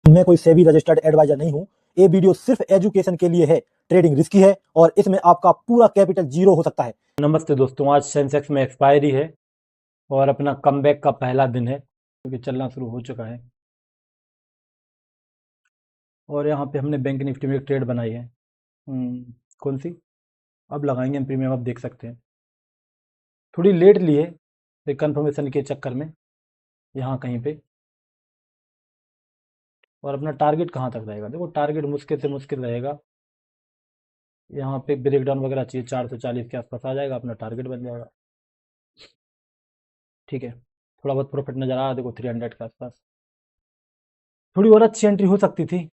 मैं कोई SEBI registered adviser नहीं हूं। ये वीडियो सिर्फ एजुकेशन के लिए है। ट्रेडिंग रिस्की है और इसमें आपका पूरा कैपिटल जीरो हो सकता है। नमस्ते दोस्तों, आज सेंसेक्स में एक्सपायरी है और अपना कमबैक का पहला दिन है क्योंकि चलना शुरू हो चुका है। और यहाँ पे हमने बैंक निफ्टी में एक ट्रेड बनाई है। कौन सी? अब लगाएंगे हम प्रीमियम, अब देख सकते हैं। थोड़ी लेट लिए एक कंफर्मेशन के चक्कर में यहाँ कहीं पे। और अपना टारगेट कहाँ तक रहेगा? देखो टारगेट मुश्किल से मुश्किल रहेगा, यहाँ पे ब्रेक डाउन वगैरह चाहिए, 440 के आसपास आ जाएगा, अपना टारगेट बन जाएगा। ठीक है, थोड़ा बहुत प्रॉफिट नजर आ रहा है, देखो 300 के आसपास। थोड़ी और अच्छी एंट्री हो सकती थी।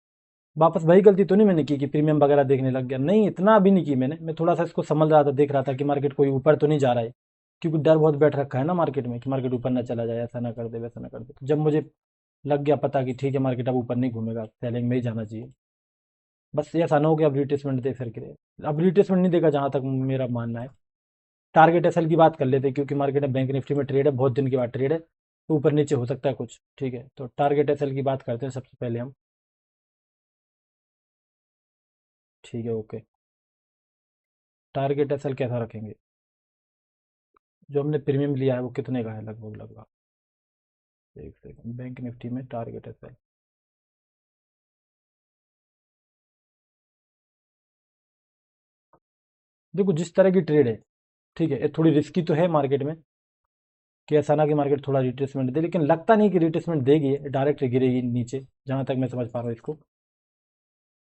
वापस वही गलती तो नहीं मैंने की कि प्रीमियम वगैरह देखने लग गया, नहीं इतना भी नहीं की मैंने। मैं थोड़ा सा इसको समझ रहा था, देख रहा था कि मार्केट कोई ऊपर तो नहीं जा रहा है, क्योंकि डर बहुत बैठ रखा है ना मार्केट में कि मार्केट ऊपर ना चला जाए, ऐसा ना कर दे वैसा ना कर दे। तो जब मुझे लग गया पता कि ठीक है मार्केट अब ऊपर नहीं घूमेगा, सेलिंग में ही जाना चाहिए। बस ये ऐसा ना हो कि अब रिट्रेसमेंट दे फिर के, अब रिट्रेसमेंट नहीं देगा जहाँ तक मेरा मानना है। टारगेट एसएल की बात कर लेते हैं, क्योंकि मार्केट में बैंक निफ्टी में ट्रेड है, बहुत दिन के बाद ट्रेड है, तो ऊपर नीचे हो सकता है कुछ। ठीक है, तो टारगेट एसएल की बात करते हैं सबसे पहले हम। ठीक है, ओके। टारगेट एसएल कैसा रखेंगे? जो हमने प्रीमियम लिया है वो कितने का है लगभग लगभग? एक सेकंड, बैंक निफ्टी में टारगेट एसएल। देखो जिस तरह की ट्रेड है, ठीक है, ये थोड़ी रिस्की तो है मार्केट में, कि ऐसा ना कि मार्केट थोड़ा रिट्रेसमेंट दे, लेकिन लगता नहीं कि रिट्रेसमेंट देगी, डायरेक्ट गिरेगी नीचे, जहां तक मैं समझ पा रहा हूँ इसको।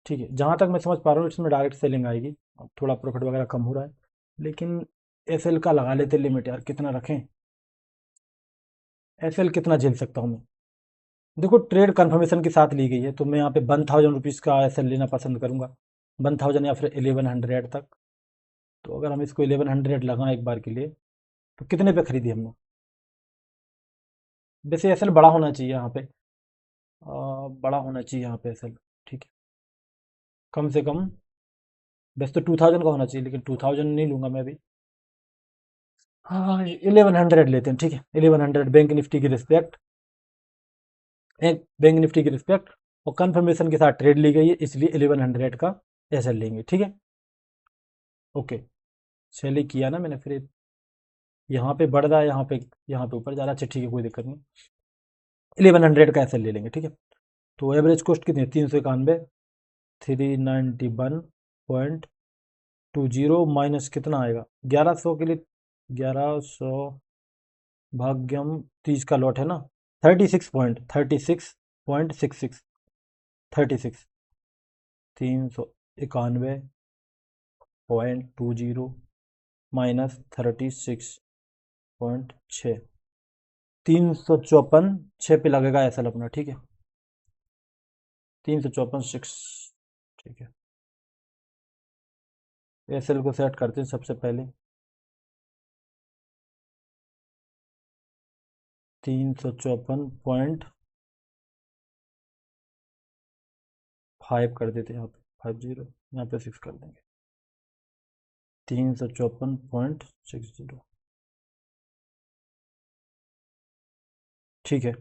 ठीक है, जहां तक मैं समझ पा रहा हूँ इसमें डायरेक्ट सेलिंग आएगी। अब थोड़ा प्रॉफिट वगैरह कम हो रहा है, लेकिन एसएल का लगा लेते लिमिट यार, कितना रखें? एसएल कितना झेल सकता हूँ मैं? देखो ट्रेड कंफर्मेशन के साथ ली गई है, तो मैं यहाँ पे 1000 रुपीज़ का एसएल लेना पसंद करूंगा, 1000 या फिर 1100 तक। तो अगर हम इसको 1100 लगाएं एक बार के लिए, तो कितने पे खरीदी हमने? वैसे एसएल बड़ा होना चाहिए यहाँ पे, बड़ा होना चाहिए यहाँ पे एसएल। ठीक है, कम से कम। वैसे तो 2000 का होना चाहिए, लेकिन 2000 नहीं लूंगा मैं अभी। हाँ 1100 लेते हैं, ठीक है, 1100 बैंक निफ्टी की रिस्पेक्ट, एक बैंक निफ्टी की रिस्पेक्ट। और कंफर्मेशन के साथ ट्रेड ली गई है, इसलिए 1100 का एसएल लेंगे। ठीक है, ओके। चलिए किया ना मैंने, फिर यहाँ पे बढ़ रहा है, यहाँ पे ऊपर जा रहा है। अच्छा ठीक है, कोई दिक्कत नहीं, 1100 का एसएल ले लेंगे। ठीक है, तो एवरेज कॉस्ट कितनी है? 391, 391.20 माइनस कितना आएगा? 1100 के लिए, 1100 भाग्यम 30 का लॉट है ना, 36.66, 391.20 माइनस 36.6, 354.6 पे लगेगा ऐसा अपना। ठीक है, 354.6। ठीक है, एसएल को सेट करते हैं सबसे पहले, 354.5 कर देते हैं, यहाँ पे 50, यहाँ पे 6 कर देंगे, 354.60। ठीक है,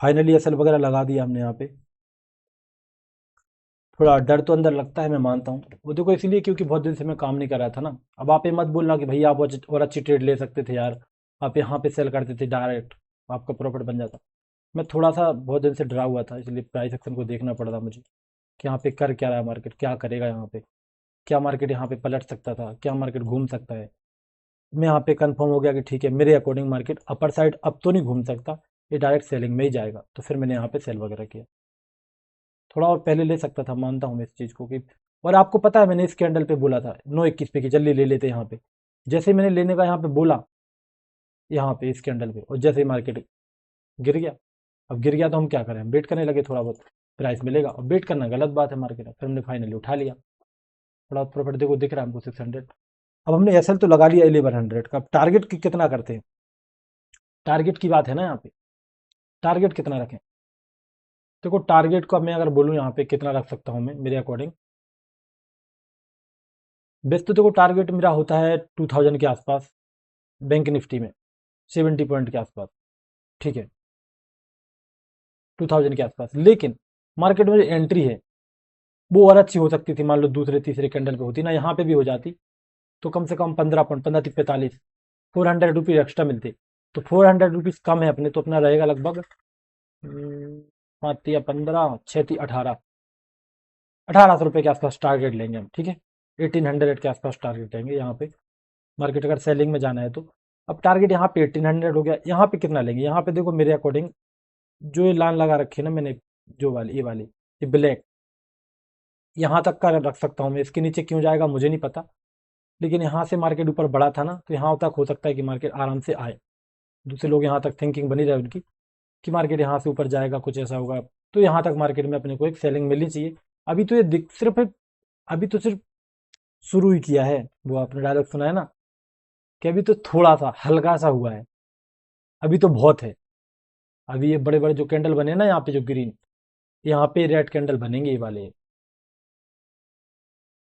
फाइनली एसएल वगैरह लगा दिया हमने यहाँ पे। थोड़ा डर तो अंदर लगता है, मैं मानता हूँ, वो देखो इसीलिए क्योंकि बहुत दिन से मैं काम नहीं कर रहा था ना। अब आप ये मत बोलना कि भैया आप और अच्छी ट्रेड ले सकते थे यार, आप यहाँ पे सेल करते थे डायरेक्ट, आपका प्रॉफिट बन जाता। मैं थोड़ा सा बहुत दिन से डरा हुआ था, इसलिए प्राइस एक्शन को देखना पड़ रहा मुझे कि यहाँ पे कर क्या रहा है मार्केट, क्या करेगा यहाँ पे, क्या मार्केट यहाँ पे पलट सकता था, क्या मार्केट घूम सकता है। मैं यहाँ पे कंफर्म हो गया कि ठीक है, मेरे अकॉर्डिंग मार्केट अपर साइड अब तो नहीं घूम सकता, ये डायरेक्ट सेलिंग में ही जाएगा। तो फिर मैंने यहाँ पे सेल वगैरह किया। थोड़ा और पहले ले सकता था, मानता हूँ मैं इस चीज़ को कि, और आपको पता है मैंने इस कैंडल पे बोला था 9:21 पे कि जल्दी ले लेते यहाँ पे। जैसे ही मैंने लेने का यहाँ पे बोला, यहाँ पे इस कैंडल पे, और जैसे ही मार्केट गिर गया। अब गिर गया तो हम क्या करें, हम वेट करने लगे थोड़ा बहुत, प्राइस मिलेगा। और वेट करना गलत बात है मार्केट में, फिर हमने फाइनली उठा लिया। थोड़ा प्रॉफिट देखो दिख रहा है हमको 600। अब हमने एसएल तो लगा लिया 1100 का, अब टारगेट की कितना करते हैं? टारगेट की बात है ना यहाँ पे, टारगेट कितना रखें? देखो टारगेट को अब मैं अगर बोलूँ यहाँ पे कितना रख सकता हूँ मैं मेरे अकॉर्डिंग, बेस्ट तो देखो टारगेट मेरा होता है 2000 के आसपास, बैंक निफ्टी में 70 पॉइंट के आसपास। ठीक है, 2000 के आसपास। लेकिन मार्केट में जो एंट्री है वो और अच्छी हो सकती थी, मान लो दूसरे तीसरे कैंडल पे होती ना, यहाँ पे भी हो जाती तो कम से कम 15 पॉइंट, 15 45 400 रुपीज एक्स्ट्रा मिलते। तो 400 रुपीज कम है अपने, तो अपना रहेगा लगभग 5 या 15 6 18 1800 रुपये के आसपास टारगेट लेंगे हम, ठीक है। 1800 के आसपास टारगेट लेंगे यहाँ पे, मार्केट अगर सेलिंग में जाना है तो। अब टारगेट यहाँ पे 1800 हो गया, यहाँ पे कितना लेंगे? यहाँ पे देखो मेरे अकॉर्डिंग जो ये लाइन लगा रखी है ना मैंने, जो वाली ये ब्लैक, यहाँ तक का रख सकता हूँ मैं। इसके नीचे क्यों जाएगा मुझे नहीं पता, लेकिन यहाँ से मार्केट ऊपर बढ़ा था ना, तो यहाँ तक हो सकता है कि मार्केट आराम से आए। दूसरे लोग यहाँ तक थिंकिंग बनी रहे उनकी कि मार्केट यहाँ से ऊपर जाएगा, कुछ ऐसा होगा, तो यहाँ तक मार्केट में अपने को एक सेलिंग मिलनी चाहिए। अभी तो ये अभी तो सिर्फ शुरू ही किया है। वो आपने डायलॉग सुना है ना कि अभी तो थोड़ा सा हल्का सा हुआ है, अभी तो बहुत है। अभी ये बड़े बड़े जो कैंडल बने ना यहाँ पे, जो ग्रीन, यहाँ पे रेड कैंडल बनेंगे ये वाले,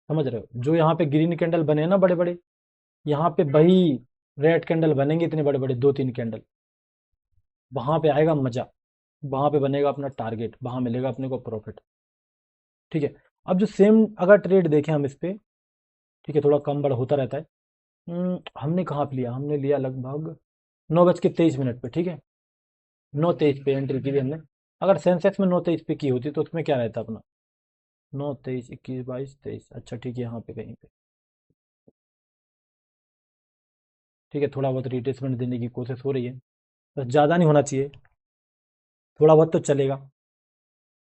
समझ रहे हो? जो यहाँ पे ग्रीन कैंडल बने हैं ना बड़े बड़े, यहाँ पे वही रेड कैंडल बनेंगे, इतने बड़े बड़े 2-3 कैंडल। वहां पे आएगा मजा, वहां पे बनेगा अपना टारगेट, वहां मिलेगा अपने को प्रॉफिट, ठीक है। अब जो सेम अगर ट्रेड देखें हम इस पे, ठीक है, थोड़ा कम बड़ा होता रहता है। हमने कहाँ पे लिया? हमने लिया लगभग 9:23 पे, ठीक है। 9:23 पे एंट्री की थी हमने। अगर सेंसेक्स में 9:23 पे की होती तो उसमें क्या रहता अपना? 9 23 21 22 23, अच्छा ठीक है, यहाँ पे कहीं पे, ठीक है। थोड़ा बहुत रिट्रेसमेंट देने की कोशिश हो रही है, बस ज़्यादा नहीं होना चाहिए, थोड़ा बहुत तो चलेगा,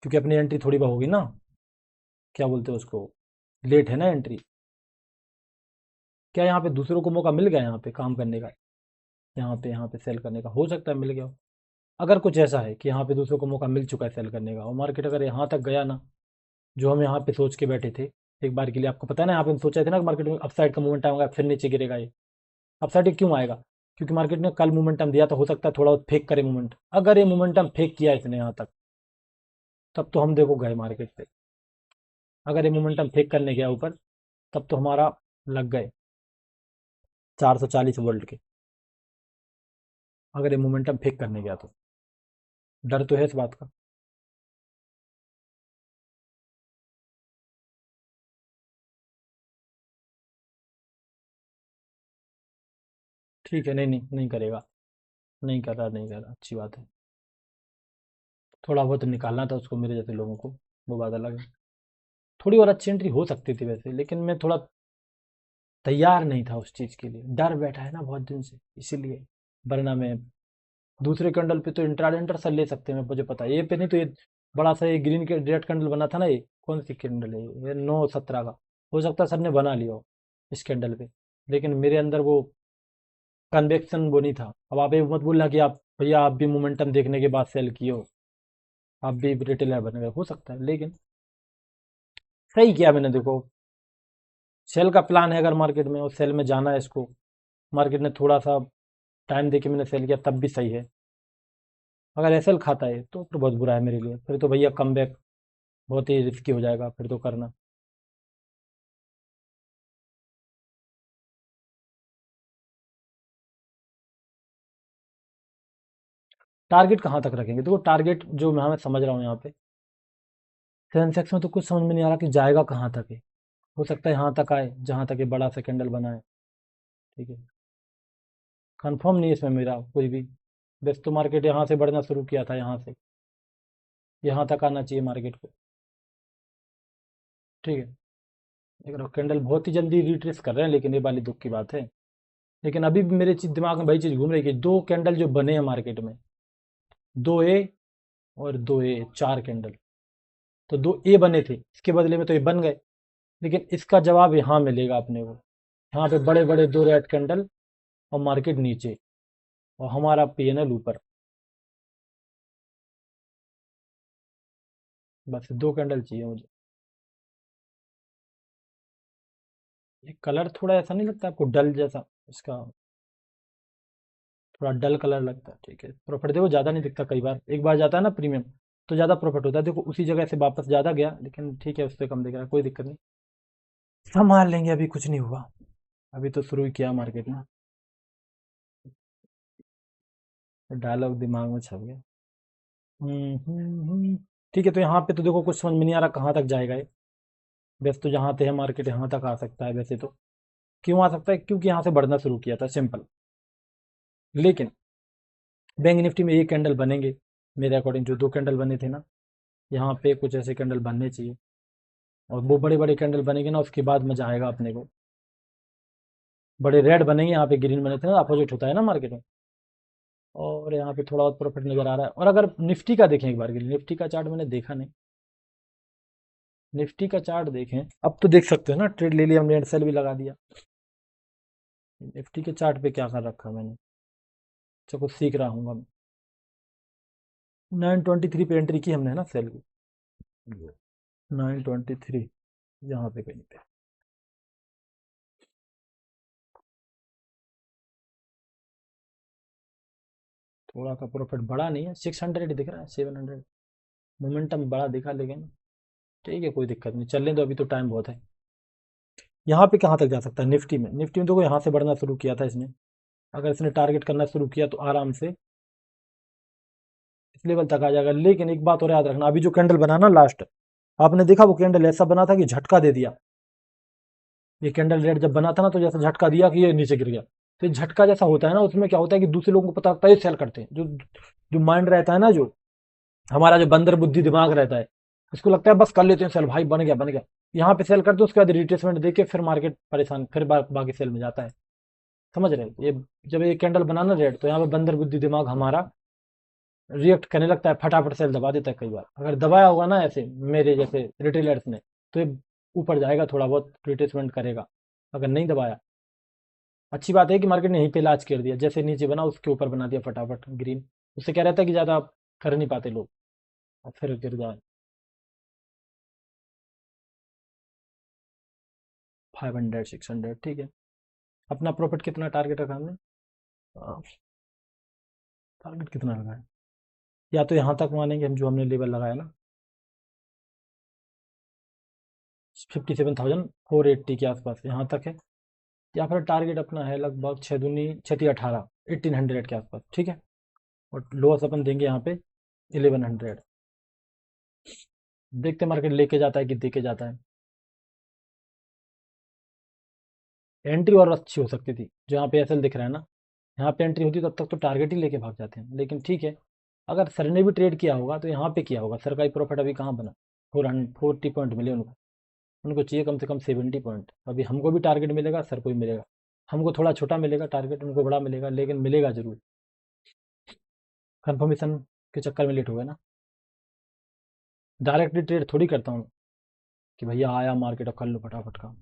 क्योंकि अपनी एंट्री थोड़ी बहुत होगी ना, क्या बोलते हैं उसको, लेट है ना एंट्री। क्या यहाँ पे दूसरों को मौका मिल गया यहाँ पे काम करने का, यहाँ पे सेल करने का? हो सकता है मिल गया हो। अगर कुछ ऐसा है कि यहाँ पे दूसरों को मौका मिल चुका है सेल करने का, और मार्केट अगर यहाँ तक गया ना, जो हम यहाँ पे सोच के बैठे थे एक बार के लिए, आपको पता है ना, यहाँ पे हम सोचे थे ना कि मार्केट में अपसाइड का मूवमेंट आएगा, फिर नीचे गिरेगा ये। अपसाइड क्यों आएगा? क्योंकि मार्केट ने कल मोमेंटम दिया, तो हो सकता है थोड़ा बहुत फेक करे मोमेंट। अगर ये मोमेंटम फेक किया इसने यहाँ तक, तब तो हम देखो गए मार्केट पे। अगर ये मोमेंटम फेक करने गया ऊपर, तब तो हमारा लग गए 440 वोल्ट के, अगर ये मोमेंटम फेक करने गया तो। डर तो है इस बात का। ठीक है, नहीं नहीं नहीं करेगा, नहीं कर रहा, नहीं कर रहा, अच्छी बात है। थोड़ा बहुत निकालना था उसको, मेरे जैसे लोगों को, वो बात अलग है। थोड़ी और अच्छी एंट्री हो सकती थी वैसे, लेकिन मैं थोड़ा तैयार नहीं था उस चीज़ के लिए, डर बैठा है ना बहुत दिन से, इसीलिए। वरना मैं दूसरे कैंडल पे तो इंट्राडे इंटर सर ले सकते हैं, मुझे पता है। ये पे नहीं तो, ये बड़ा सा ये ग्रीन के रेड कैंडल बना था ना, ये कौन सी कैंडल है ये? 9:17 का। हो सकता है सर ने बना लिया हो इस कैंडल पे, लेकिन मेरे अंदर वो कन्वेक्शन वो नहीं था। अब आप ये मत बोलना कि आप भैया आप भी मोमेंटम देखने के बाद सेल किए हो, आप भी रिटेलर बन गए, हो सकता है, लेकिन सही किया मैंने। देखो, सेल का प्लान है अगर मार्केट में, और सेल में जाना है इसको, मार्केट ने थोड़ा सा टाइम देके मैंने सेल किया, तब भी सही है। अगर एसएल खाता है तो फिर बहुत बुरा है मेरे लिए, फिर तो भैया कम बैक बहुत ही रिस्की हो जाएगा फिर तो करना। टारगेट कहाँ तक रखेंगे? देखो टारगेट जो मैं समझ रहा हूँ यहाँ पे, सेंसेक्स में तो कुछ समझ में नहीं आ रहा कि जाएगा कहाँ तक है। हो सकता है यहाँ तक आए जहाँ तक ये बड़ा सा कैंडल बना है, ठीक है। कंफर्म नहीं है इसमें मेरा कुछ भी। बस तो मार्केट यहाँ से बढ़ना शुरू किया था, यहाँ से यहाँ तक आना चाहिए मार्केट को, ठीक है। लेकिन कैंडल बहुत ही जल्दी रिट्रेस कर रहे हैं, लेकिन ये वाली दुख की बात है। लेकिन अभी भी मेरे दिमाग में वही चीज़ घूम रही है कि दो कैंडल जो बने हैं मार्केट में, 2 ए और 2 ए, 4 कैंडल, तो 2 ए बने थे, इसके बदले में तो ये बन गए। लेकिन इसका जवाब यहाँ मिलेगा अपने को, यहाँ पे बड़े बड़े 2 रेड कैंडल और मार्केट नीचे, और हमारा पीएनएल ऊपर। बस 2 कैंडल चाहिए मुझे। ये कलर थोड़ा ऐसा नहीं लगता आपको, डल जैसा इसका? थोड़ा डल कलर लगता है, ठीक है। प्रॉफिट देखो ज़्यादा नहीं दिखता, कई बार एक बार जाता है ना प्रीमियम, तो ज़्यादा प्रॉफिट होता है। देखो उसी जगह से वापस ज़्यादा गया, लेकिन ठीक है, उससे कम दिख रहा है, कोई दिक्कत नहीं, संभाल लेंगे, अभी कुछ नहीं हुआ। अभी तो शुरू ही किया मार्केट में। डायलॉग दिमाग में छप गया। ठीक है, तो यहाँ पे तो देखो कुछ समझ में नहीं आ रहा कहाँ तक जाएगा ये। वैसे तो जहाँ पे है मार्केट यहाँ तक आ सकता है वैसे तो। क्यों आ सकता है? क्योंकि यहाँ से बढ़ना शुरू किया था, सिंपल। लेकिन बैंक निफ्टी में ये कैंडल बनेंगे मेरे अकॉर्डिंग, जो 2 कैंडल बने थे ना, यहाँ पे कुछ ऐसे कैंडल बनने चाहिए। और वो बड़े बड़े कैंडल बनेंगे ना, उसके बाद मजा आएगा अपने को। बड़े रेड बनेंगे, यहाँ पे ग्रीन बने थे ना, अपोजिट होता है ना मार्केट में। और यहाँ पे थोड़ा बहुत प्रॉफिट नजर आ रहा है। और अगर निफ्टी का देखें एक बार के लिए, निफ्टी का चार्ट मैंने देखा नहीं। निफ्टी का चार्ट देखें, अब तो देख सकते हो ना, ट्रेड ले लिया हमने, एंड सेल भी लगा दिया। निफ्टी के चार्ट पे क्या कर रखा मैंने, अच्छा कुछ सीख रहा हूँ मैं। 923 पे एंट्री की हमने ना, सेल की 923 यहाँ पे कहीं पे। थोड़ा सा प्रॉफिट बड़ा नहीं है, 600 दिख रहा है, 700 मोमेंटम बड़ा दिखा, लेकिन ठीक है कोई दिक्कत नहीं, चलने दो, अभी तो टाइम बहुत है। यहाँ पे कहाँ तक जा सकता है निफ्टी में? निफ्टी में देखो यहाँ से बढ़ना शुरू किया था इसने। अगर इसने टारगेट करना शुरू किया तो आराम से इस लेवल तक आ जाएगा। लेकिन एक बात और याद रखना, अभी जो कैंडल बना ना लास्ट, आपने देखा वो कैंडल ऐसा बना था कि झटका दे दिया। ये कैंडल रेड जब बना था ना, तो जैसा झटका दिया कि ये नीचे गिर गया। तो ये झटका जैसा होता है ना, उसमें क्या होता है कि दूसरे लोगों को पता लगता है, ये सेल करते हैं। जो जो माइंड रहता है ना, जो हमारा जो बंदर बुद्धि दिमाग रहता है, उसको लगता है बस कर लेते हैं सेल, भाई बन गया बन गया। यहाँ पे सेल करते हैं, उसके बाद रिट्रेसमेंट देके फिर मार्केट परेशान, फिर बाकी सेल में जाता है। समझ रहे हैं? ये जब ये कैंडल बनाना रेड, तो यहाँ पे बंदर बुद्धि दिमाग हमारा रिएक्ट करने लगता है, फटाफट सेल दबा देता है। कई बार अगर दबाया होगा ना ऐसे मेरे जैसे रिटेलर्स ने, तो ये ऊपर जाएगा, थोड़ा बहुत रिट्रेसमेंट करेगा। अगर नहीं दबाया, अच्छी बात है कि मार्केट ने यहीं पे लाच कर दिया, जैसे नीचे बना उसके ऊपर बना दिया फटाफट ग्रीन। उससे क्या रहता है कि ज़्यादा कर नहीं पाते लोग, और फिर गिर जाए। 500 600 ठीक है। अपना प्रॉफिट कितना टारगेट रखा हमने? टारगेट कितना लगा है? या तो यहाँ तक मानेंगे हम, जो हमने लेवल लगाया ना, 57,480 के आसपास यहाँ तक है। या फिर टारगेट अपना है लगभग 6 दूनी 6 18, 1800 के आसपास, ठीक है। और लोअर्स अपन देंगे यहाँ पे 1100। देखते मार्केट लेके जाता है कि देके जाता है। एंट्री और अच्छी हो सकती थी, जो यहाँ पे एसएल दिख रहा है ना, यहाँ पे एंट्री होती तब तक तो टारगेट ही लेके भाग जाते हैं। लेकिन ठीक है, अगर सर ने भी ट्रेड किया होगा तो यहाँ पे किया होगा। सर का ही प्रॉफिट अभी कहाँ बना, 440 पॉइंट मिले उनको। उनको चाहिए कम से कम 70 पॉइंट। अभी हमको भी टारगेट मिलेगा, सर को भी मिलेगा। हमको थोड़ा छोटा मिलेगा टारगेट, उनको बड़ा मिलेगा, लेकिन मिलेगा जरूर। कंफर्मेशन के चक्कर में लेट हो गया ना। डायरेक्टली ट्रेड थोड़ी करता हूँ कि भैया आया मार्केट और कर लो फटाफट काम।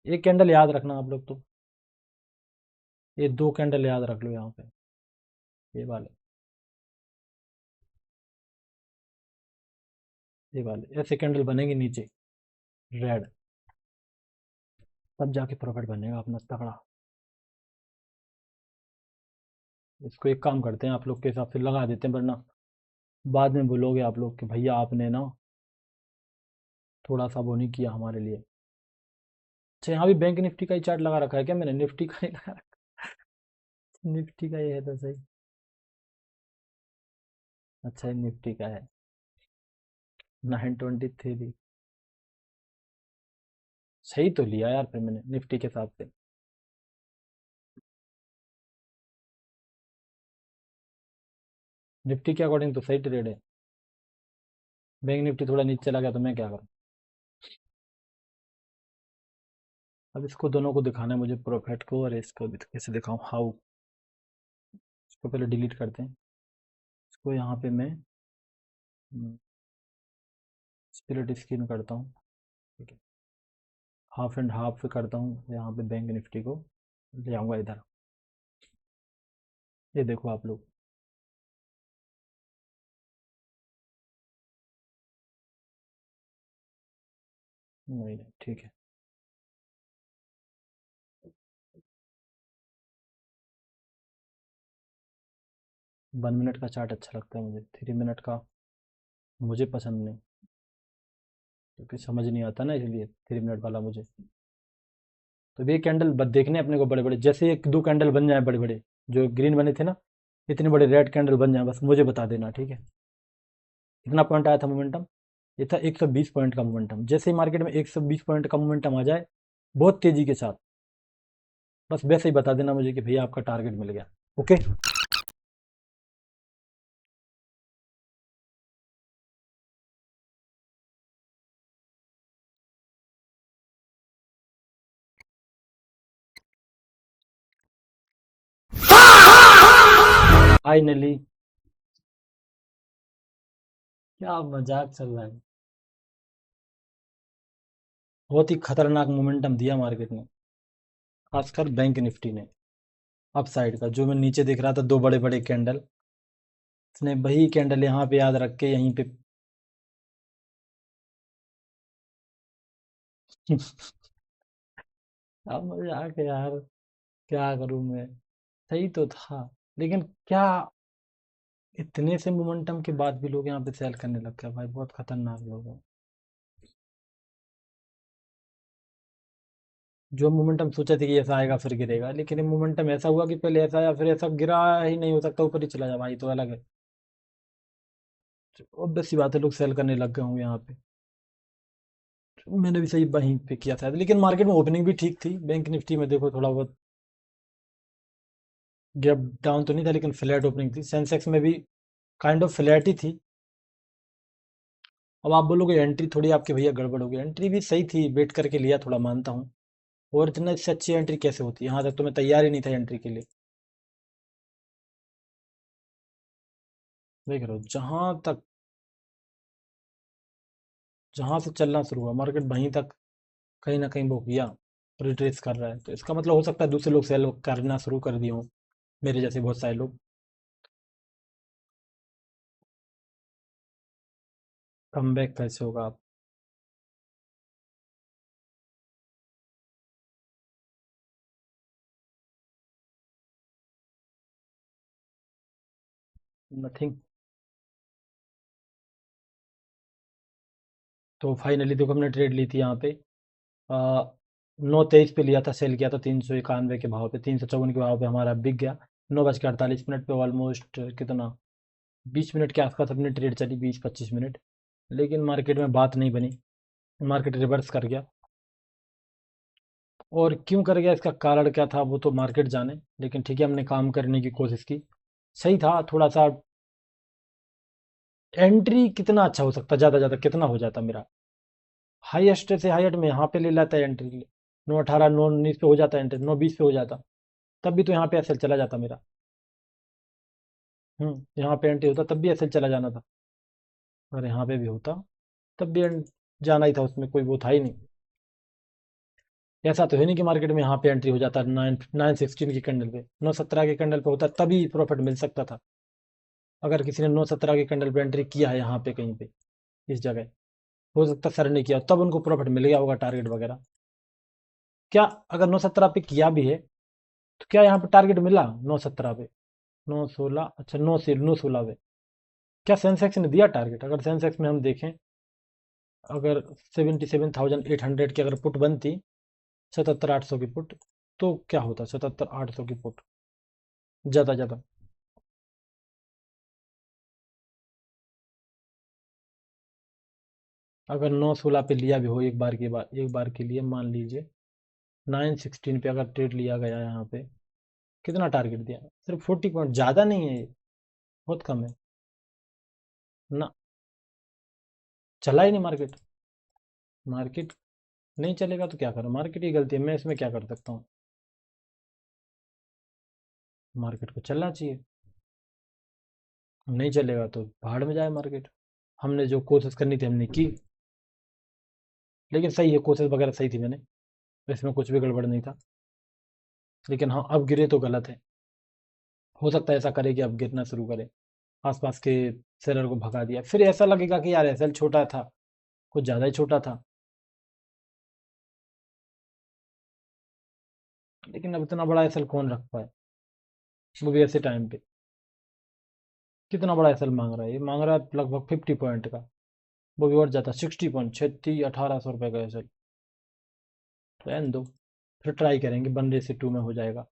एक कैंडल याद रखना आप लोग तो, ये 2 कैंडल याद रख लो यहाँ पे, ये वाले ऐसे कैंडल बनेंगे नीचे रेड, तब जाके प्रॉफिट बनेगा अपना तगड़ा। इसको एक काम करते हैं, आप लोग के हिसाब से लगा देते हैं, वरना बाद में बोलोगे आप लोग कि भैया आपने ना थोड़ा सा वो नहीं किया हमारे लिए। अच्छा, यहाँ भी बैंक निफ्टी का ही चार्ट लगा रखा है क्या मैंने? निफ्टी का ही लगा रखा, निफ्टी का ही है तो सही। अच्छा, ये निफ्टी का है 923। सही तो लिया यार फिर मैंने निफ्टी के हिसाब से। निफ्टी के अकॉर्डिंग तो सही ट्रेड है। बैंक निफ्टी थोड़ा नीचे चला गया तो मैं क्या करूँ? अब इसको दोनों को दिखाना है मुझे, प्रॉफिट को और इसको कैसे दिखाऊं, हाउ। इसको पहले डिलीट करते हैं। इसको यहाँ पे मैं स्प्लिट स्क्रीन करता हूँ, ठीक है। हाफ एंड हाफ करता हूँ, यहाँ पे बैंक निफ्टी को ले आऊँगा इधर। ये देखो आप लोग, नहीं नहीं ठीक है। 1 मिनट का चार्ट अच्छा लगता है मुझे, 3 मिनट का मुझे पसंद नहीं, क्योंकि समझ नहीं आता ना, इसलिए 3 मिनट वाला मुझे। तो ये कैंडल देखने अपने को बड़े बड़े, जैसे 1 2 कैंडल बन जाए बड़े बड़े, जो ग्रीन बने थे ना, इतनी बड़ी रेड कैंडल बन जाए बस मुझे बता देना, ठीक है। कितना पॉइंट आया था मोमेंटम? ये था 120 पॉइंट का मोमेंटम। जैसे ही मार्केट में 120 पॉइंट का मोमेंटम आ जाए बहुत तेजी के साथ, बस वैसे ही बता देना मुझे कि भैया आपका टारगेट मिल गया। Okay, finally. क्या मजाक चल रहा है। बहुत ही खतरनाक मोमेंटम दिया मार्केट ने, खासकर बैंक निफ्टी ने। अप साइड का जो मैं नीचे दिख रहा था, दो बड़े बड़े कैंडल, इसने वही कैंडल यहाँ पे याद रख के यहीं पे अब मजाक है यार, क्या करूं मैं। सही तो था, लेकिन क्या इतने से मोमेंटम के बाद भी लोग यहाँ पे सेल करने लग गए भाई, बहुत खतरनाक लोग हैं। जो मोमेंटम सोचा था कि ऐसा आएगा फिर गिरेगा, लेकिन ये मोमेंटम ऐसा हुआ कि पहले ऐसा आया फिर ऐसा गिरा ही नहीं, हो सकता ऊपर ही चला जाए भाई, तो अलग है। ऑब्वियस सी बात है, लोग सेल करने लग गए होंगे यहाँ पे। मैंने भी सही वहीं पे किया था, लेकिन मार्केट में ओपनिंग भी ठीक थी। बैंक निफ्टी में देखो थोड़ा बहुत गैप डाउन तो नहीं था, लेकिन फ्लैट ओपनिंग थी। सेंसेक्स में भी काइंड ऑफ फ्लैट ही थी। अब आप बोलोगे एंट्री थोड़ी आपके भैया गड़बड़ हो गई, एंट्री भी सही थी, वेट करके लिया थोड़ा, मानता हूँ। और इतना इससे अच्छी एंट्री कैसे होती है, यहाँ तक तो मैं तैयार ही नहीं था एंट्री के लिए। देख रहे हो, जहां से चलना शुरू हुआ मार्केट वहीं तक कहीं ना कहीं वो किया, रिट्रेस कर रहा है, तो इसका मतलब हो सकता है दूसरे लोग सेल करना शुरू कर दिए हों, मेरे जैसे बहुत सारे लोग। कम बैक कैसे होगा आप? नथिंग। तो फाइनली देखो हमने ट्रेड ली थी यहाँ पे 9:23 पे लिया था, सेल किया था 391 के भाव पे, 354 के भाव पे हमारा बिक गया। 9:48 पे ऑलमोस्ट कितना, 20 मिनट के आसपास अपनी ट्रेड चली, 20-25 मिनट। लेकिन मार्केट में बात नहीं बनी, मार्केट रिवर्स कर गया। और क्यों कर गया, इसका कारण क्या था वो तो मार्केट जाने, लेकिन ठीक है हमने काम करने की कोशिश की। सही था थोड़ा सा। एंट्री कितना अच्छा हो सकता, ज़्यादा ज़्यादा कितना हो जाता मेरा, हाईएस्ट से हाईएस्ट में यहाँ पे ले लाता है एंट्री, 9:18 9:19 पे हो जाता एंट्री, 9:20 पे हो जाता, तब भी तो यहाँ पे एसएल चला जाता मेरा। यहाँ पे एंट्री होता तब भी एसएल चला जाना था। अगर यहाँ पे भी होता तब भी जाना ही था, उसमें कोई वो था ही नहीं। ऐसा तो है नहीं कि मार्केट में यहाँ पे एंट्री हो जाता 9:16 की कैंडल पे, 9:17 के कैंडल पे होता तभी प्रॉफिट मिल सकता था। अगर किसी ने 9:17 के कैंडल पे एंट्री किया है यहाँ पे कहीं पे, इस जगह, हो सकता सर ने किया तब उनको प्रॉफिट मिल गया होगा टारगेट वगैरह। क्या अगर 9:17 पे किया भी है तो क्या यहाँ पे टारगेट मिला 9:17 पे? 9:16, अच्छा 9:16 पे क्या सेंसेक्स ने दिया टारगेट? अगर सेंसेक्स में हम देखें, अगर 77,800 की अगर पुट बनती, 77,800 की पुट, तो क्या होता 77,800 की पुट, ज़्यादा ज़्यादा अगर 9:16 पे लिया भी हो एक बार के लिए मान लीजिए, 9:16 पे अगर ट्रेड लिया गया यहाँ पे, कितना टारगेट दिया? सिर्फ 40 पॉइंट, ज़्यादा नहीं है ये, बहुत कम है ना। चला ही नहीं मार्केट। मार्केट नहीं चलेगा तो क्या करूं, मार्केट की गलती है, मैं इसमें क्या कर सकता हूँ। मार्केट को चलना चाहिए, नहीं चलेगा तो भाड़ में जाए मार्केट। हमने जो कोशिश करनी थी हमने की, लेकिन सही है, कोशिश वगैरह सही थी मैंने, इसमें कुछ भी गड़बड़ नहीं था। लेकिन हाँ अब गिरे तो गलत है, हो सकता है ऐसा करे कि अब गिरना शुरू करे, आसपास के सेलर को भगा दिया, फिर ऐसा लगेगा कि यार एसएल छोटा था, कुछ ज़्यादा ही छोटा था। लेकिन अब इतना बड़ा एसएल कौन रख पाए, वो भी ऐसे टाइम पे। कितना बड़ा एसएल मांग रहा है, ये मांग रहा है लगभग 50 पॉइंट का, वो भी और ज़्यादा 60 पॉइंट, 36,000-18,000 का एसएल। रहने दो, फिर ट्राई करेंगे, 1:2 में हो जाएगा।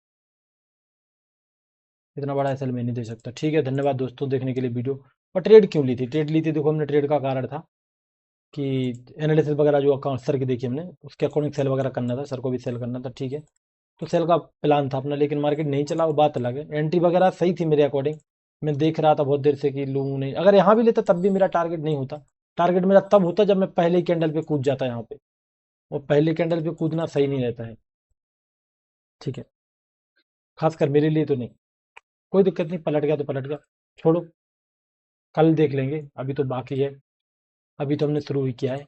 इतना बड़ा एसएल मैं नहीं दे सकता। ठीक है, धन्यवाद दोस्तों देखने के लिए वीडियो। और ट्रेड क्यों ली थी? ट्रेड ली थी, देखो हमने ट्रेड का कारण था कि एनालिसिस वगैरह जो अकाउंट सर की देखी हमने, उसके अकॉर्डिंग सेल वगैरह करना था, सर को भी सेल करना था। ठीक है, तो सेल का प्लान था अपना, लेकिन मार्केट नहीं चला, वो बात अलग है। एंट्री वगैरह सही थी मेरे अकॉर्डिंग, मैं देख रहा था बहुत देर से कि लूँ नहीं, अगर यहाँ भी लेता तब भी मेरा टारगेट नहीं होता। टारगेट मेरा तब होता जब मैं पहले ही कैंडल पे कूद जाता यहाँ पे, और पहले कैंडल पे कूदना सही नहीं रहता है। ठीक है, खासकर मेरे लिए तो नहीं। कोई दिक्कत नहीं, पलट गया तो पलट गया, छोड़ो, कल देख लेंगे, अभी तो बाकी है, अभी तो हमने शुरू ही किया है।